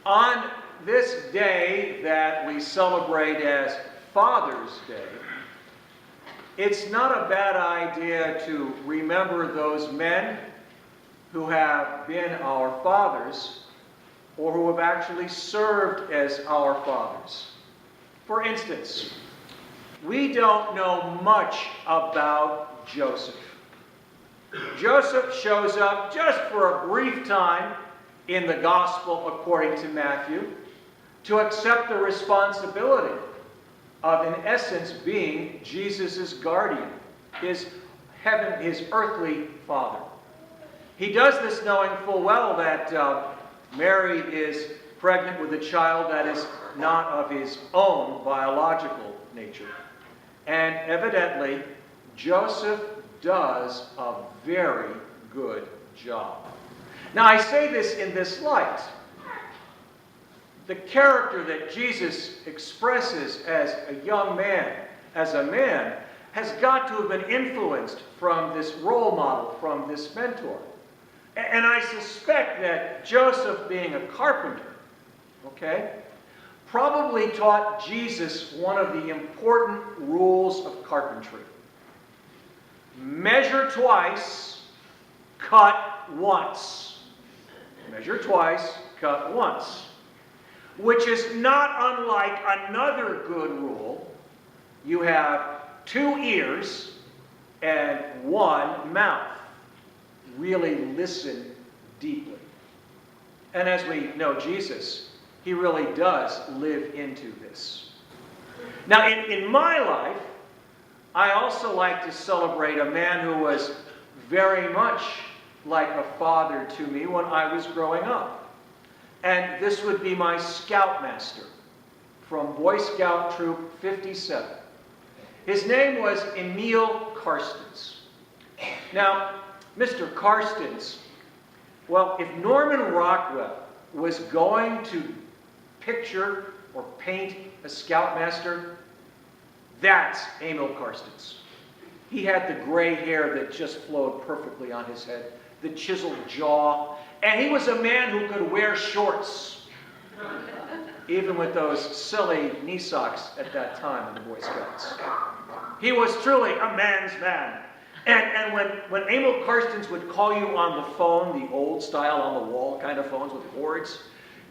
On this day that we celebrate as Father's Day, it's not a bad idea to remember those men who have been our fathers or who have actually served as our fathers. For instance, we don't know much about Joseph. Joseph shows up just for a brief time in the Gospel according to Matthew to accept the responsibility of, in essence, being Jesus' guardian, his earthly father. He does this knowing full well that Mary is pregnant with a child that is not of his own biological nature. And evidently, Joseph does a very good job. Now, I say this in this light. The character that Jesus expresses as a young man, as a man, has got to have been influenced from this role model, from this mentor. And I suspect that Joseph, being a carpenter, probably taught Jesus one of the important rules of carpentry. Measure twice, cut once. Measure twice, cut once. Which is not unlike another good rule. You have 2 ears and 1 mouth. Really listen deeply. And as we know Jesus, he really does live into this. Now, in my life, I also like to celebrate a man who was very much like a father to me when I was growing up. And this would be my scoutmaster from Boy Scout Troop 57. His name was Emil Karstens. Now, Mr. Karstens, well, if Norman Rockwell was going to picture or paint a scoutmaster, that's Emil Karstens. He had the gray hair that just flowed perfectly on his head, the chiseled jaw, and he was a man who could wear shorts, even with those silly knee socks at that time in the Boy Scouts. He was truly a man's man. And when Emil Karstens would call you on the phone, the old style on-the-wall kind of phones with cords,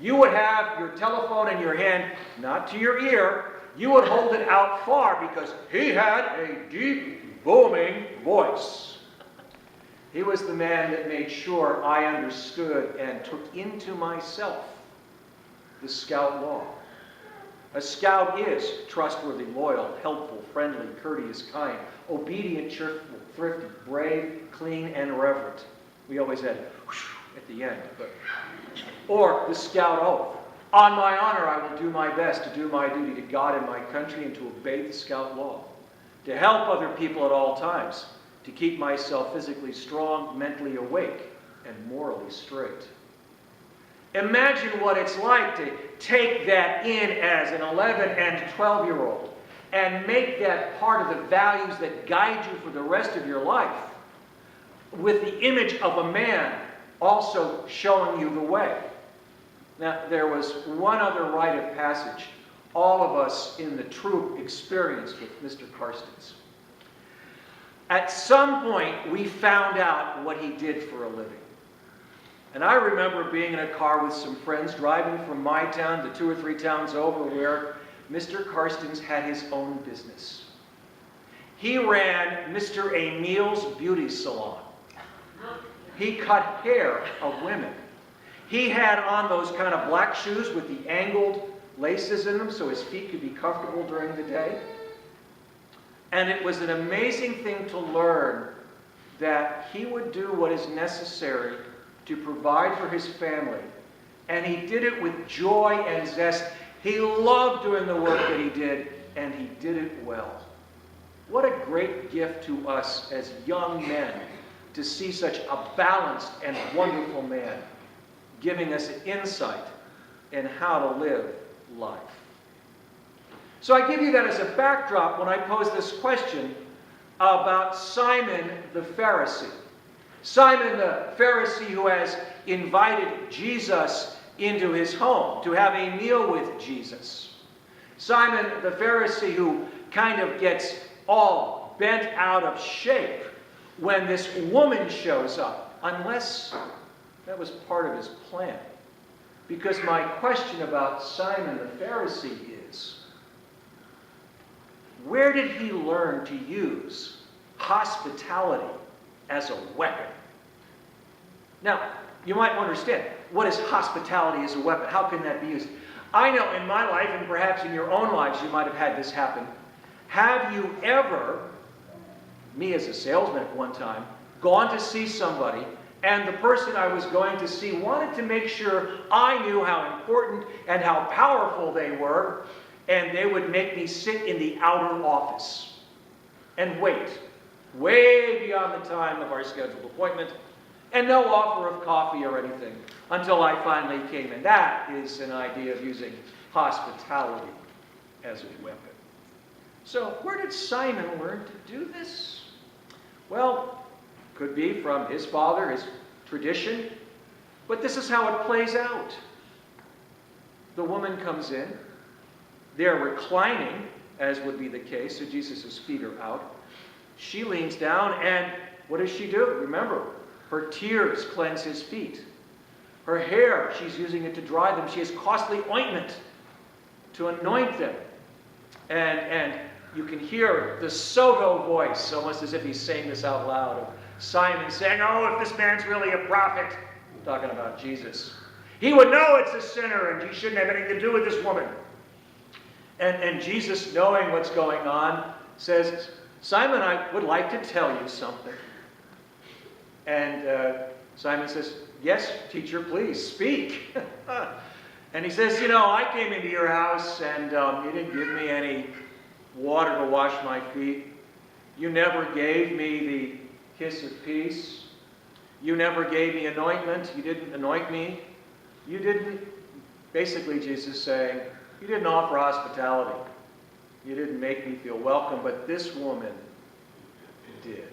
you would have your telephone in your hand, not to your ear. You would hold it out far because he had a deep, booming voice. He was the man that made sure I understood and took into myself the Scout law. A Scout is trustworthy, loyal, helpful, friendly, courteous, kind, obedient, cheerful, thrifty, brave, clean, and reverent. We always had whoosh at the end. Or the Scout oath. On my honor, I will do my best to do my duty to God and my country and to obey the Scout law. To help other people at all times. To keep myself physically strong, mentally awake, and morally straight. Imagine what it's like to take that in as an 11 and 12-year-old and make that part of the values that guide you for the rest of your life, with the image of a man also showing you the way. Now, there was one other rite of passage all of us in the troop experienced with Mr. Karstens. At some point, we found out what he did for a living. And I remember being in a car with some friends driving from my town to 2 or 3 towns over where Mr. Karstens had his own business. He ran Mr. Emil's beauty salon. He cut hair of women. He had on those kind of black shoes with the angled laces in them so his feet could be comfortable during the day. And it was an amazing thing to learn that he would do what is necessary to provide for his family. And he did it with joy and zest. He loved doing the work that he did, and he did it well. What a great gift to us as young men to see such a balanced and wonderful man giving us an insight in how to live life. So I give you that as a backdrop when I pose this question about Simon the Pharisee. Simon the Pharisee who has invited Jesus into his home to have a meal with Jesus. Simon the Pharisee, who kind of gets all bent out of shape when this woman shows up, unless that was part of his plan. Because my question about Simon the Pharisee is, where did he learn to use hospitality as a weapon? Now, you might understand, what is hospitality as a weapon? How can that be used? I know in my life, and perhaps in your own lives, you might have had this happen. Have you ever, me as a salesman at one time, gone to see somebody, and the person I was going to see wanted to make sure I knew how important and how powerful they were, and they would make me sit in the outer office and wait, way beyond the time of our scheduled appointment, and no offer of coffee or anything until I finally came in. That is an idea of using hospitality as a weapon. So where did Simon learn to do this? Well, could be from his father, his tradition, but this is how it plays out. The woman comes in. They're reclining, as would be the case, so Jesus' feet are out. She leans down, and what does she do? Remember, her tears cleanse his feet. Her hair, she's using it to dry them. She has costly ointment to anoint them. And you can hear the Soto voice, almost as if he's saying this out loud, of Simon saying, "Oh, if this man's really a prophet," talking about Jesus, "he would know it's a sinner, and he shouldn't have anything to do with this woman." And Jesus, knowing what's going on, says, "Simon, I would like to tell you something." And Simon says, "Yes, teacher, please, speak." And he says, "I came into your house, and you didn't give me any water to wash my feet. You never gave me the kiss of peace. You never gave me anointment. You didn't anoint me. You didn't," basically Jesus saying, "you didn't offer hospitality. You didn't make me feel welcome, but this woman did."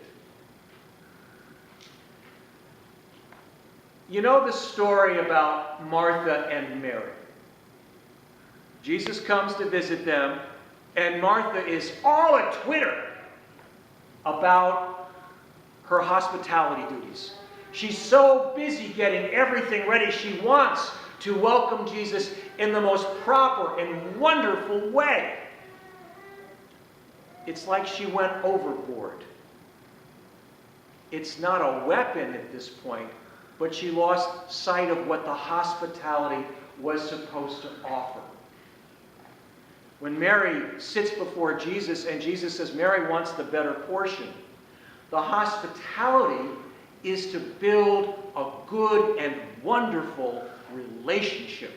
You know the story about Martha and Mary. Jesus comes to visit them, and Martha is all a twitter about her hospitality duties. She's so busy getting everything ready. She wants to welcome Jesus in the most proper and wonderful way. It's like she went overboard. It's not a weapon at this point, but she lost sight of what the hospitality was supposed to offer. When Mary sits before Jesus and Jesus says Mary wants the better portion, the hospitality is to build a good and wonderful relationship.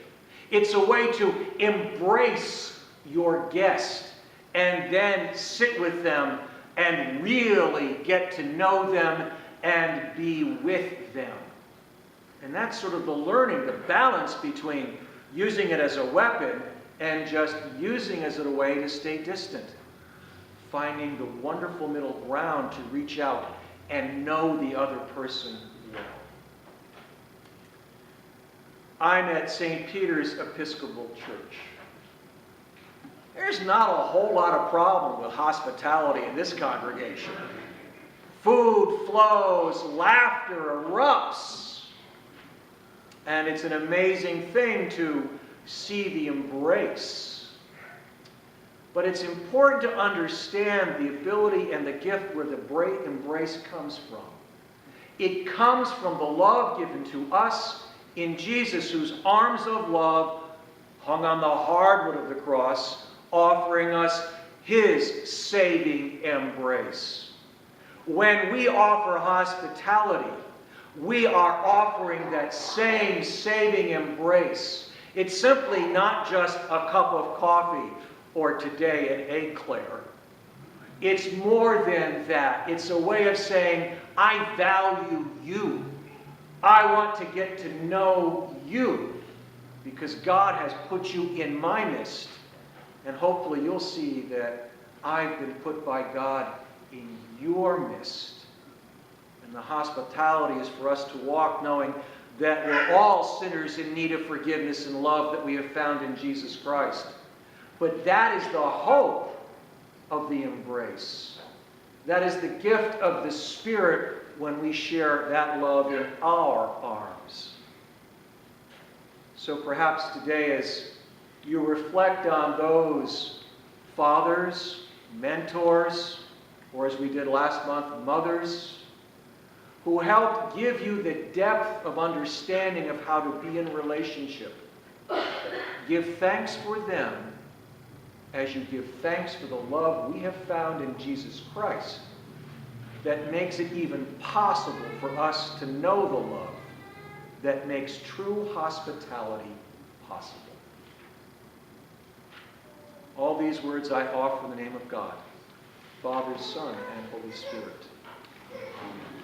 It's a way to embrace your guest and then sit with them and really get to know them and be with them. And that's sort of the learning, the balance between using it as a weapon and just using it as a way to stay distant. Finding the wonderful middle ground to reach out and know the other person well. I'm at St. Peter's Episcopal Church. There's not a whole lot of problem with hospitality in this congregation. Food flows, laughter erupts. And it's an amazing thing to see the embrace. But it's important to understand the ability and the gift where the embrace comes from. It comes from the love given to us in Jesus, whose arms of love hung on the hardwood of the cross, offering us his saving embrace. When we offer hospitality, we are offering that same saving embrace. It's simply not just a cup of coffee or today an eclair. It's more than that. It's a way of saying, I value you. I want to get to know you because God has put you in my midst. And hopefully you'll see that I've been put by God in your midst. And the hospitality is for us to walk knowing that we're all sinners in need of forgiveness and love that we have found in Jesus Christ. But that is the hope of the embrace. That is the gift of the Spirit when we share that love in our arms. So perhaps today, as you reflect on those fathers, mentors, or as we did last month, mothers, who helped give you the depth of understanding of how to be in relationship, give thanks for them as you give thanks for the love we have found in Jesus Christ that makes it even possible for us to know the love that makes true hospitality possible. All these words I offer in the name of God, Father, Son, and Holy Spirit. Amen.